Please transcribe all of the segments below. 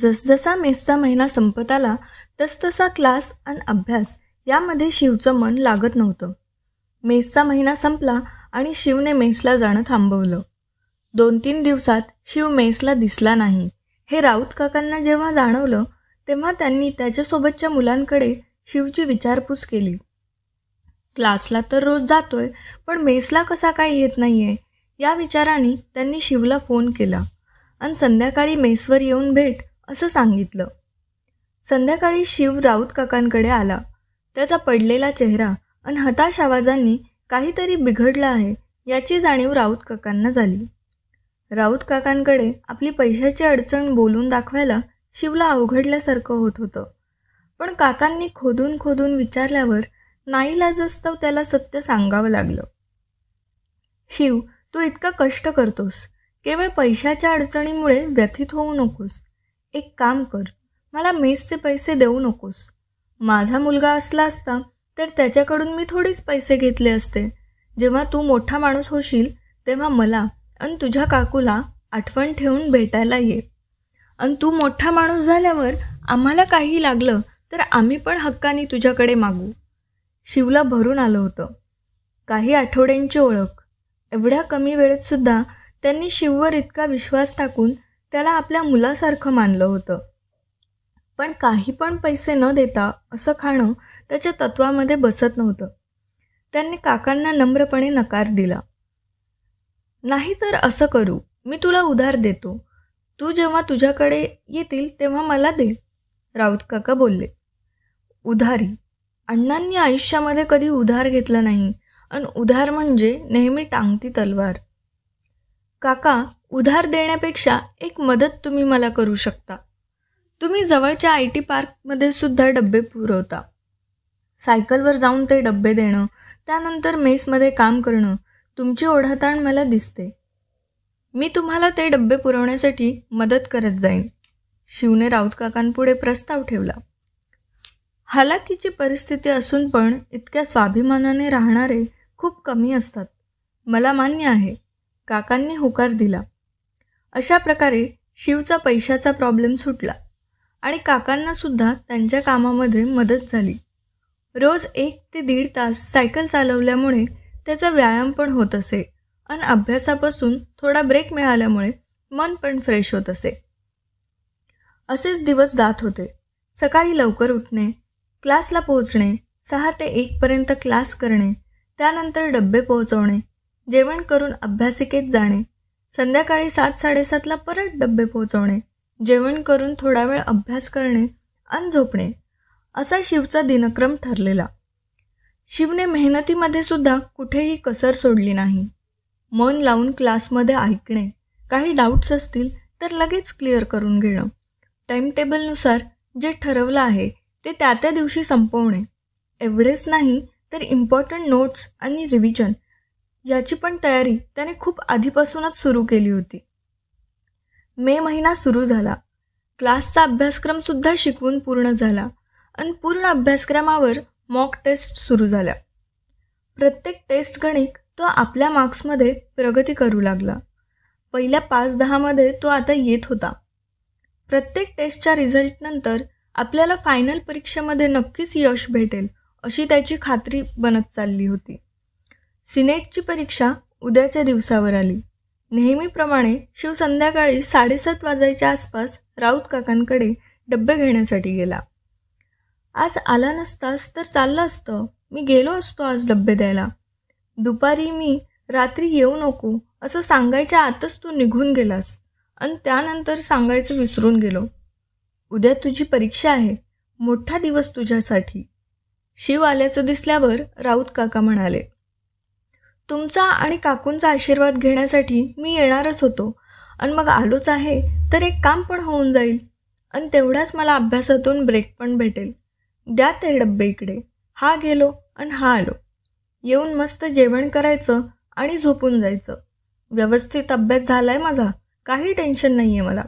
जसजसा मेसचा महिना संपत आला तसतसा क्लास आणि अभ्यास यामध्ये शिवचं मन लागत नव्हतं. मेसचा महिना संपला आणि शिवने मेसला जाणं थांबवलं. 2-3 दिवसात शिव मेसला दिसला नाही. हे राऊत काकांना जेव्हा जाणवलं तेव्हा त्यांनी त्याच्यासोबतच्या मुलांकडे शिवची विचारपूस केली. क्लासला तर रोज जातोय, पण मेसला कसा काय येत नाहीये या विचाराने त्यांनी शिवला फोन केला आणि संध्याकाळी मेसवर येऊन भेट असं सांगितलं. संध्याकाळी शिव राऊत काकांकडे आला. त्याचा पडलेला चेहरा आणि हताश आवाजांनी काहीतरी बिघडलं आहे याची जाणीव राऊत काकांना झाली. राऊत काकांकडे आपली पैशाची अडचण बोलून दाखवायला शिवला अवघडल्यासारखं होत होतं. पण काकांनी खोदून खोदून विचारल्यावर नाईलाजास्तव त्याला सत्य सांगावं लागलं. शिव, तू इतकं कष्ट करतोस, केवळ पैशाच्या अडचणीमुळे व्यथित होऊ नकोस. एक काम कर, मला मेसचे पैसे देऊ नकोस. माझा मुलगा असला असता तर त्याच्याकडून मी थोडीच पैसे घेतले असते. जेव्हा तू मोठा माणूस होशील तेव्हा मला आणि तुझ्या काकूला आठवण ठेवून भेटायला ये. आणि तू मोठा माणूस झाल्यावर आम्हाला काही लागलं तर आम्ही पण हक्काने तुझ्याकडे मागू. शिवला भरून आलं होतं. काही आठवड्यांची ओळख, एवढ्या कमी वेळेत सुद्धा त्यांनी शिववर इतका विश्वास टाकून त्याला आपल्या मुलासारखं मानलं होतं. पण काही पण पैसे न देता असं खाणं त्याच्या तत्वामध्ये बसत नव्हतं. त्यांनी काकांना नम्रपणे नकार दिला. नाही तर असं करू, मी तुला उधार देतो. तू जेव्हा तुझ्याकडे येतील तेव्हा मला दे, राऊत काका बोलले. उधारी? अण्णांनी आयुष्यामध्ये कधी उधार घेतला नाही आणि उधार म्हणजे नेहमी टांगती तलवार. काका, उधार देण्यापेक्षा एक मदत तुम्ही मला करू शकता. तुम्ही जवळच्या IT पार्कमध्ये सुद्धा डब्बे पुरवता. सायकलवर जाऊन ते डब्बे देणं, त्यानंतर मेसमध्ये काम करणं, तुमची ओढाताण मला दिसते. मी तुम्हाला ते डब्बे पुरवण्यासाठी मदत करत जाईन. शिवने राऊत काकांपुढे प्रस्ताव ठेवला. हालाकीची परिस्थिती असून पण इतक्या स्वाभिमानाने राहणारे खूप कमी असतात. मला मान्य आहे, काकांनी होकार दिला. अशा प्रकारे शिवचा पैशाचा प्रॉब्लेम सुटला आणि काकांना सुद्धा त्यांच्या कामामध्ये मदत झाली. रोज 1 ते 1.5 तास सायकल चालवल्यामुळे त्याचा व्यायाम पण होत असे आणि अभ्यासापासून थोडा ब्रेक मिळाल्यामुळे मन पण फ्रेश होत असे. असेच दिवस जात होते. सकाळी लवकर उठणे, क्लासला पोहोचणे, 6 ते 1 पर्यंत क्लास करणे, त्यानंतर डब्बे पोहोचवणे, जेवण करून अभ्यासिकेत जाणे, संध्याकाळी 7-7:30ला परत डब्बे पोहोचवणे, जेवण करून थोडा वेळ अभ्यास करणे आणि झोपणे, असा शिवचा दिनक्रम ठरलेला. शिवने मेहनतीमध्ये सुद्धा कुठेही कसर सोडली नाही. मन लावून क्लासमध्ये ऐकणे, काही डाऊट्स असतील तर लगेच क्लिअर करून घेणं, टाईमटेबलनुसार जे ठरवलं आहे ते त्या दिवशी संपवणे, एवढेच नाही तर इम्पॉर्टंट नोट्स आणि रिव्हिजन याची पण तयारी त्याने खूप आधीपासूनच सुरू केली होती. मे महिना सुरू झाला. क्लासचा अभ्यासक्रम सुद्धा शिकवून पूर्ण झाला आणि पूर्ण अभ्यासक्रमावर मॉक टेस्ट सुरू झाल्या. प्रत्येक टेस्ट गणित तो आपल्या मार्क्समध्ये प्रगती करू लागला. पहिल्या 5-10 मध्ये तो आता येत होता. प्रत्येक टेस्टच्या रिझल्टनंतर आपल्याला फायनल परीक्षेमध्ये नक्कीच यश भेटेल अशी त्याची खात्री बनत चालली होती. सिनेटची परीक्षा उद्याच्या दिवसावर आली. नेहमीप्रमाणे शिव संध्याकाळी 7:30 वाजायच्या आसपास राऊत काकांकडे डब्बे घेण्यासाठी गेला. आज आला नसतास तर चाललं असतं, मी गेलो असतो आज डब्बे द्यायला. दुपारी मी रात्री येऊ नको असं सांगायच्या आतच तू निघून गेलास आणि त्यानंतर सांगायचं विसरून गेलो. उद्या तुझी परीक्षा आहे, मोठा दिवस तुझ्यासाठी. शिव आल्याचं दिसल्यावर राऊत काका म्हणाले, तुमचा आणि काकूंचा आशीर्वाद घेण्यासाठी मी येणारच होतो आणि मग आलोच आहे तर एक काम पण होऊन जाईल आणि तेवढाच मला अभ्यासातून ब्रेक पण भेटेल. द्या ते डब्बे इकडे. हा गेलो आणि हा आलो. येऊन मस्त जेवण करायचं आणि झोपून जायचं. व्यवस्थित अभ्यास झालाय माझा, काही टेन्शन नाही आहे मला.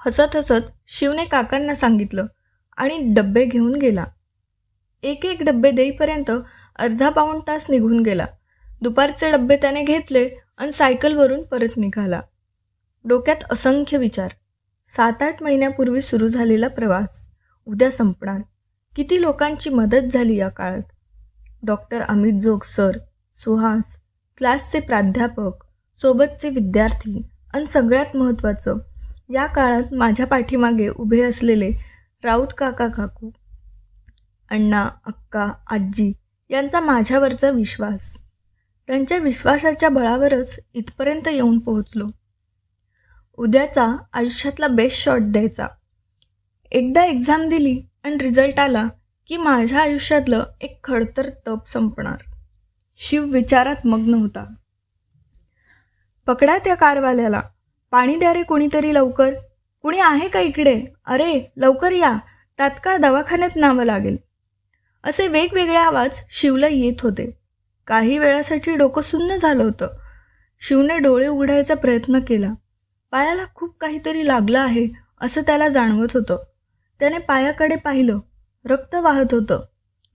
हसत हसत शिवने काकांना सांगितलं आणि डब्बे घेऊन गेला. एक डब्बे देईपर्यंत अर्धा-पाऊण तास निघून गेला. दुपारचे डब्बे त्याने घेतले आणि सायकलवरून परत निघाला. डोक्यात असंख्य विचार. 7-8 महिन्यापूर्वी सुरू झालेला प्रवास उद्या संपणार. किती लोकांची मदत झाली या काळात. डॉक्टर अमित जोग सर, सुहास, क्लासचे प्राध्यापक, सोबतचे विद्यार्थी आणि सगळ्यात महत्त्वाचं, या काळात माझ्या पाठीमागे उभे असलेले राऊत काका काकू, अण्णा, अक्का, आजी यांचा माझ्यावरचा विश्वास. त्यांच्या विश्वासाच्या बळावरच इथपर्यंत येऊन पोहोचलो. उद्याचा आयुष्यातला बेस्ट शॉट द्यायचा. एकदा एक्झाम दिली आणि रिझल्ट आला की माझ्या आयुष्यातलं एक खडतर तप संपणार. शिव विचारात मग्न होता. पकडा त्या कारवाल्याला. पाणी द्या रे कोणीतरी लवकर. कुणी आहे का इकडे? अरे लवकर या, तात्काळ दवाखान्यात न्यावं लागेल. असे वेगवेगळे आवाज शिवला येत होते. काही वेळासाठी डोकं सुन्न झालं होतं. शिवने डोळे उघडायचा प्रयत्न केला. पायाला खूप काहीतरी लागलं आहे असं त्याला जाणवत होतं. त्याने पायाकडे पाहिलं. रक्त वाहत होतं.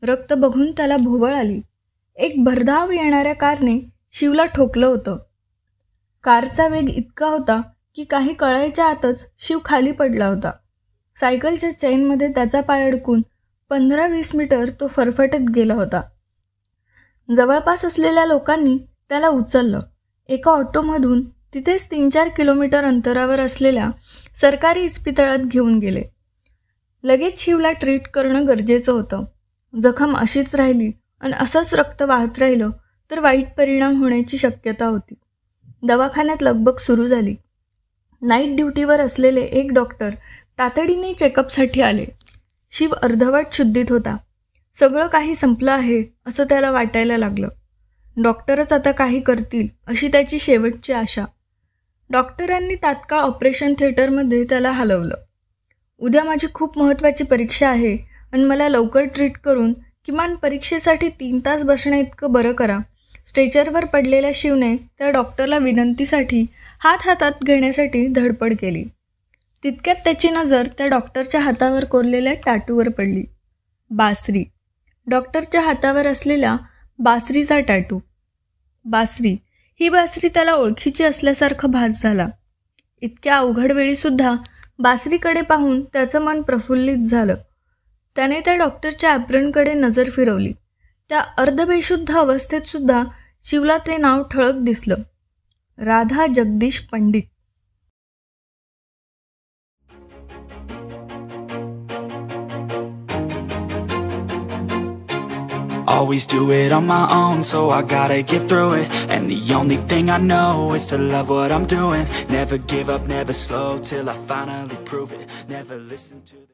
रक्त बघून त्याला भोवळ आली. एक भरधाव येणाऱ्या कारने शिवला ठोकलं होतं. कारचा वेग इतका होता की काही कळायच्या आतच शिव खाली पडला होता. सायकलच्या चेनमध्ये त्याचा पाय अडकून 15-20 मीटर तो फरफटत गेला होता. जवळपास असलेल्या लोकांनी त्याला उचललं. एका ऑटोमधून तिथेच 3-4 किलोमीटर अंतरावर असलेल्या सरकारी इस्पितळात घेऊन गेले. लगेच शिवला ट्रीट करणं गरजेचं होतं. जखम अशीच राहिली आणि असंच रक्त वाहत राहिलं तर वाईट परिणाम होण्याची शक्यता होती. दवाखान्यात लगबग सुरू झाली. नाईट ड्युटीवर असलेले एक डॉक्टर तातडीने चेकअपसाठी आले. शिव अर्धवट शुद्धीत होता. सगळं काही संपलं आहे असं त्याला वाटायला लागलं. डॉक्टरच आता काही करतील अशी त्याची शेवटची आशा. डॉक्टरांनी तात्काळ ऑपरेशन थिएटरमध्ये त्याला हलवलं. उद्या माझी खूप महत्त्वाची परीक्षा आहे आणि मला लवकर ट्रीट करून किमान परीक्षेसाठी 3 तास बसण्या इतकं बरं करा. स्ट्रेचरवर पडलेल्या शिवने त्या डॉक्टरला विनंतीसाठी हात हातात घेण्यासाठी धडपड केली. तितक्यात त्याची नजर त्या डॉक्टरच्या हातावर कोरलेल्या टॅटूवर पडली. बासरी. डॉक्टरच्या हातावर असलेल्या बासरीचा टॅटू. बासरी. ही बासरी त्याला ओळखीची असल्यासारखं भास झाला. इतक्या अवघड वेळीसुद्धा बासरीकडे पाहून त्याचं मन प्रफुल्लित झालं. त्याने त्या डॉक्टरच्या ॲप्रनकडे नजर फिरवली. त्या अर्धबेशुद्ध अवस्थेत सुद्धा शिवला ते नाव ठळक दिसलं. Radha Jagdish Pandit. Always do it on my own, so I gotta get through it. And the only thing I know is to love what I'm doing. Never give up, never slow, till I finally prove it. Never listen to